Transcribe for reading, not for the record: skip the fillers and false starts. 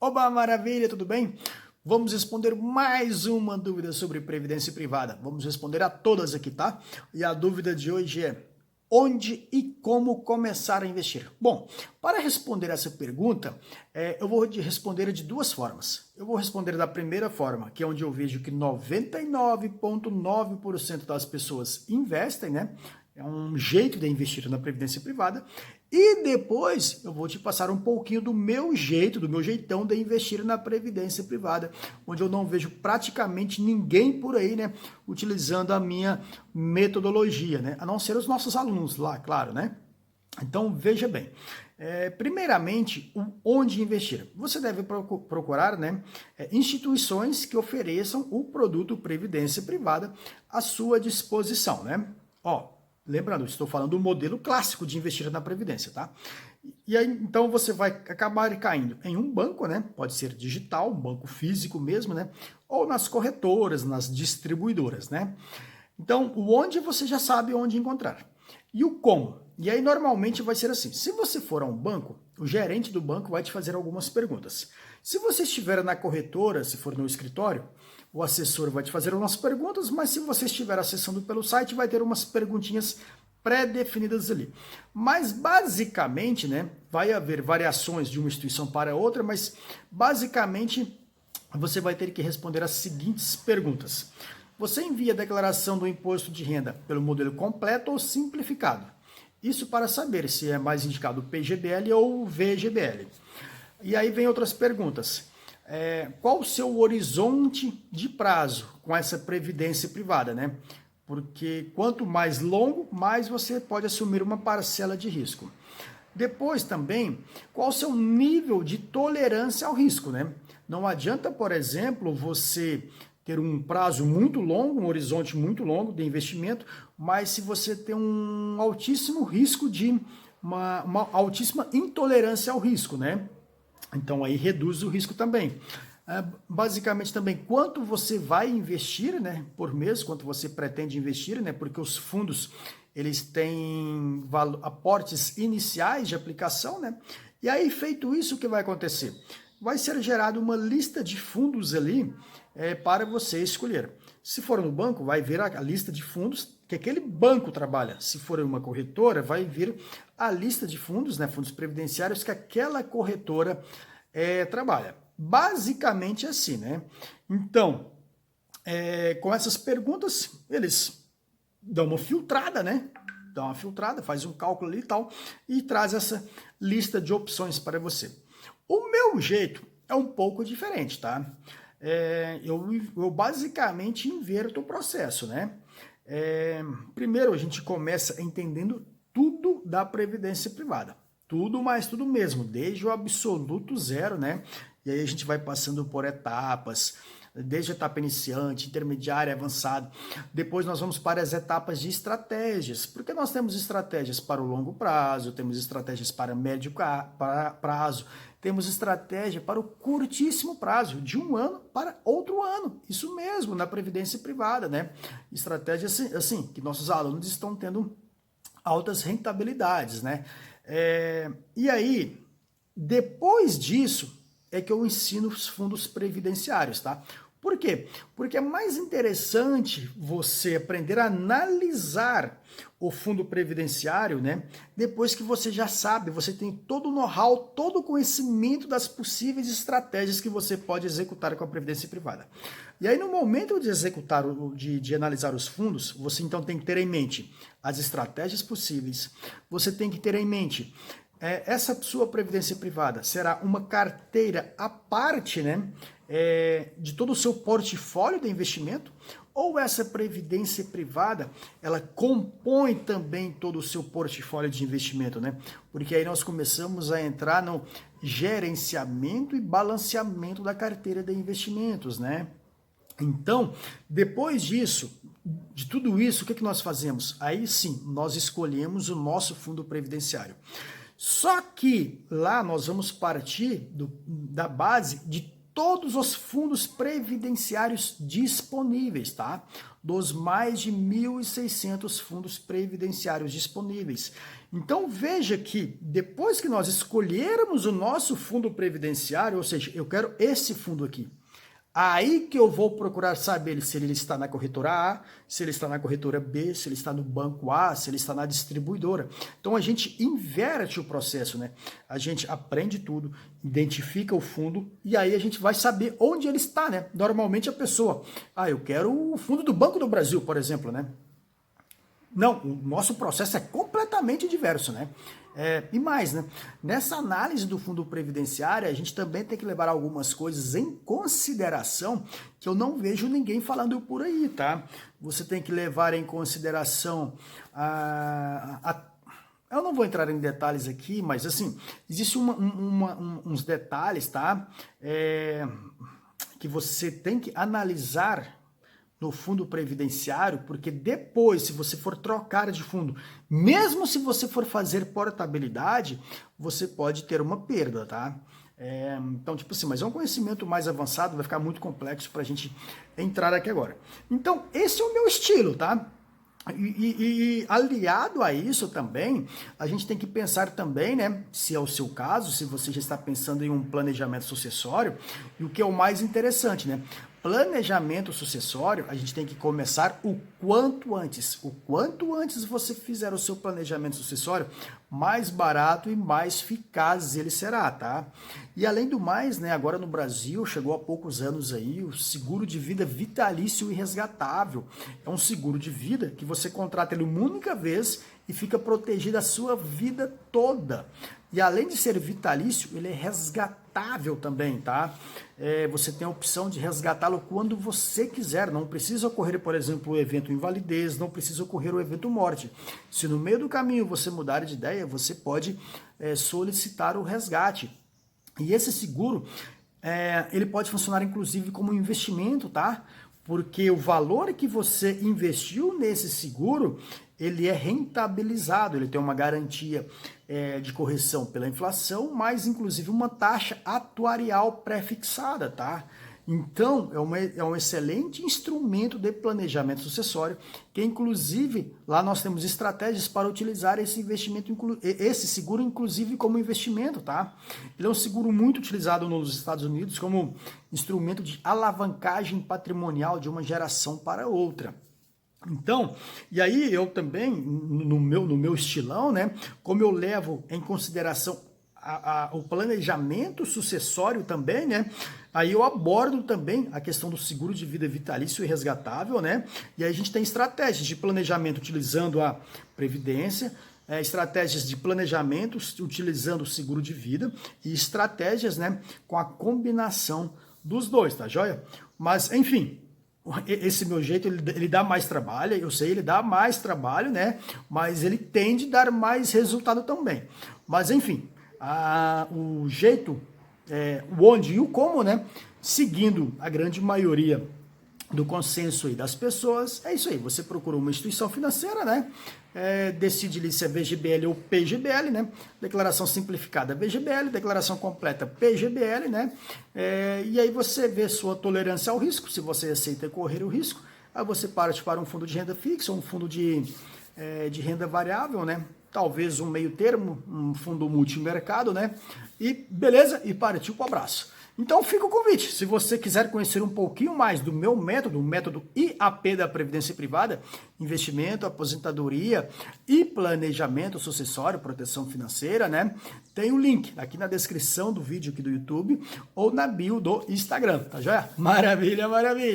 Oba, maravilha, tudo bem? Vamos responder mais uma dúvida sobre previdência privada. Vamos responder a todas aqui, tá? E a dúvida de hoje é: onde e como começar a investir? Bom, para responder essa pergunta, eu vou responder de duas formas. Eu vou responder da primeira forma, que é onde eu vejo que 99,9% das pessoas investem, né? É um jeito de investir na previdência privada. E depois eu vou te passar um pouquinho do meu jeito, do meu jeitão de investir na previdência privada, onde eu não vejo praticamente ninguém por aí, né, utilizando a minha metodologia, né, a não ser os nossos alunos lá, claro, né. Então veja bem, primeiramente, onde investir? Você deve procurar, né, instituições que ofereçam o produto previdência privada à sua disposição, né. Ó, lembrando, estou falando do modelo clássico de investir na Previdência, tá? E aí, então, você vai acabar caindo em um banco, né? Pode ser digital, um banco físico mesmo, né? Ou nas corretoras, nas distribuidoras, né? Então, o onde você já sabe onde encontrar. E o como? E aí, normalmente, vai ser assim. Se você for a um banco, o gerente do banco vai te fazer algumas perguntas. Se você estiver na corretora, se for no escritório, o assessor vai te fazer umas perguntas, mas se você estiver acessando pelo site, vai ter umas perguntinhas pré-definidas ali. Mas basicamente, né, vai haver variações de uma instituição para outra, mas basicamente você vai ter que responder as seguintes perguntas. Você envia a declaração do imposto de renda pelo modelo completo ou simplificado? Isso para saber se é mais indicado o PGBL ou o VGBL. E aí vem outras perguntas. Qual o seu horizonte de prazo com essa previdência privada, né? Porque quanto mais longo, mais você pode assumir uma parcela de risco. Depois também, qual o seu nível de tolerância ao risco, né? Não adianta, por exemplo, você ter um prazo muito longo, um horizonte muito longo de investimento, mas se você tem um altíssimo risco de uma altíssima intolerância ao risco, né? Então aí reduz o risco também. Basicamente também quanto você vai investir, né, por mês, quanto você pretende investir, né, porque os fundos eles têm aportes iniciais de aplicação, né, e aí feito isso o que vai acontecer? Vai ser gerada uma lista de fundos ali para você escolher. Se for no banco, vai vir a lista de fundos que aquele banco trabalha. Se for uma corretora, vai vir a lista de fundos, né, fundos previdenciários que aquela corretora trabalha. Basicamente assim, né? Então, com essas perguntas, eles dão uma filtrada, né? Dão uma filtrada, faz um cálculo ali e tal, e traz essa lista de opções para você. O meu jeito é um pouco diferente, tá? Eu basicamente inverto o processo, né? Primeiro a gente começa entendendo tudo da previdência privada. Tudo, mas tudo mesmo, desde o absoluto zero, né? E aí a gente vai passando por etapas, desde a etapa iniciante, intermediária, avançada. Depois nós vamos para as etapas de estratégias, porque nós temos estratégias para o longo prazo, temos estratégias para médio prazo, temos estratégia para o curtíssimo prazo, de um ano para outro ano. Isso mesmo, na previdência privada, né? Estratégia assim que nossos alunos estão tendo altas rentabilidades, né? E aí, depois disso, é que eu ensino os fundos previdenciários, tá? Por quê? Porque é mais interessante você aprender a analisar o fundo previdenciário, né? Depois que você já sabe, você tem todo o know-how, todo o conhecimento das possíveis estratégias que você pode executar com a previdência privada. E aí, no momento de executar, de analisar os fundos, você então tem que ter em mente as estratégias possíveis, você tem que ter em mente essa sua previdência privada será uma carteira à parte, né, de todo o seu portfólio de investimento, ou essa previdência privada, ela compõe também todo o seu portfólio de investimento, né? Porque aí nós começamos a entrar no gerenciamento e balanceamento da carteira de investimentos, né? Então, depois disso, de tudo isso, o que nós fazemos? Aí sim, nós escolhemos o nosso fundo previdenciário. Só que lá nós vamos partir da base de todos os fundos previdenciários disponíveis, tá? Dos mais de 1.600 fundos previdenciários disponíveis. Então veja que depois que nós escolhermos o nosso fundo previdenciário, ou seja, eu quero esse fundo aqui, aí que eu vou procurar saber se ele está na corretora A, se ele está na corretora B, se ele está no banco A, se ele está na distribuidora. Então a gente inverte o processo, né? A gente aprende tudo, identifica o fundo e aí a gente vai saber onde ele está, né? Normalmente a pessoa, eu quero o fundo do Banco do Brasil, por exemplo, né? Não, o nosso processo é completamente diverso, né? E mais, né? Nessa análise do fundo previdenciário, a gente também tem que levar algumas coisas em consideração que eu não vejo ninguém falando por aí, tá? Você tem que levar em consideração eu não vou entrar em detalhes aqui, mas assim, existe uns detalhes, tá? Que você tem que analisar no fundo previdenciário, porque depois, se você for trocar de fundo, mesmo se você for fazer portabilidade, você pode ter uma perda, tá? Então, tipo assim, mas é um conhecimento mais avançado, vai ficar muito complexo para a gente entrar aqui agora. Então, esse é o meu estilo, tá? E aliado a isso também, a gente tem que pensar também, né, se é o seu caso, se você já está pensando em um planejamento sucessório, e o que é o mais interessante, né? Planejamento sucessório, a gente tem que começar o quanto antes. O quanto antes você fizer o seu planejamento sucessório, mais barato e mais eficaz ele será, tá? E além do mais, né, agora no Brasil, chegou há poucos anos aí, o seguro de vida vitalício e resgatável. É um seguro de vida que você contrata ele uma única vez e fica protegido a sua vida toda. E além de ser vitalício, ele é resgatável também, tá? Você tem a opção de resgatá-lo quando você quiser. Não precisa ocorrer, por exemplo, o evento invalidez, não precisa ocorrer o evento morte. Se no meio do caminho você mudar de ideia, você pode solicitar o resgate. E esse seguro, ele pode funcionar inclusive como investimento, tá? Porque o valor que você investiu nesse seguro, ele é rentabilizado, ele tem uma garantia de correção pela inflação, mas inclusive uma taxa atuarial pré-fixada, tá? Então, é um excelente instrumento de planejamento sucessório, que inclusive lá nós temos estratégias para utilizar esse investimento, esse seguro inclusive como investimento, tá? Ele é um seguro muito utilizado nos Estados Unidos como instrumento de alavancagem patrimonial de uma geração para outra. Então, e aí eu também, no meu estilão, né, como eu levo em consideração o planejamento sucessório também, né, aí eu abordo também a questão do seguro de vida vitalício e resgatável, né, e aí a gente tem estratégias de planejamento utilizando a previdência, estratégias de planejamento utilizando o seguro de vida e estratégias, né, com a combinação dos dois, tá joia? Mas, enfim, esse meu jeito, ele dá mais trabalho, eu sei, ele dá mais trabalho, né? Mas ele tende a dar mais resultado também. Mas, enfim, o jeito, o onde e o como, né? Seguindo a grande maioria do consenso aí das pessoas, é isso aí, você procura uma instituição financeira, né? Decide ali se é VGBL ou PGBL, né? Declaração simplificada VGBL, declaração completa PGBL, né? E aí você vê sua tolerância ao risco, se você aceita correr o risco, aí você parte para um fundo de renda fixa, um fundo de renda variável, né? Talvez um meio termo, um fundo multimercado, né? E beleza, e partiu para o abraço. Então fica o convite, se você quiser conhecer um pouquinho mais do meu método, o método IAP da Previdência Privada, investimento, aposentadoria e planejamento sucessório, proteção financeira, né? Tem o link aqui na descrição do vídeo aqui do YouTube ou na bio do Instagram, tá joia? Maravilha, maravilha!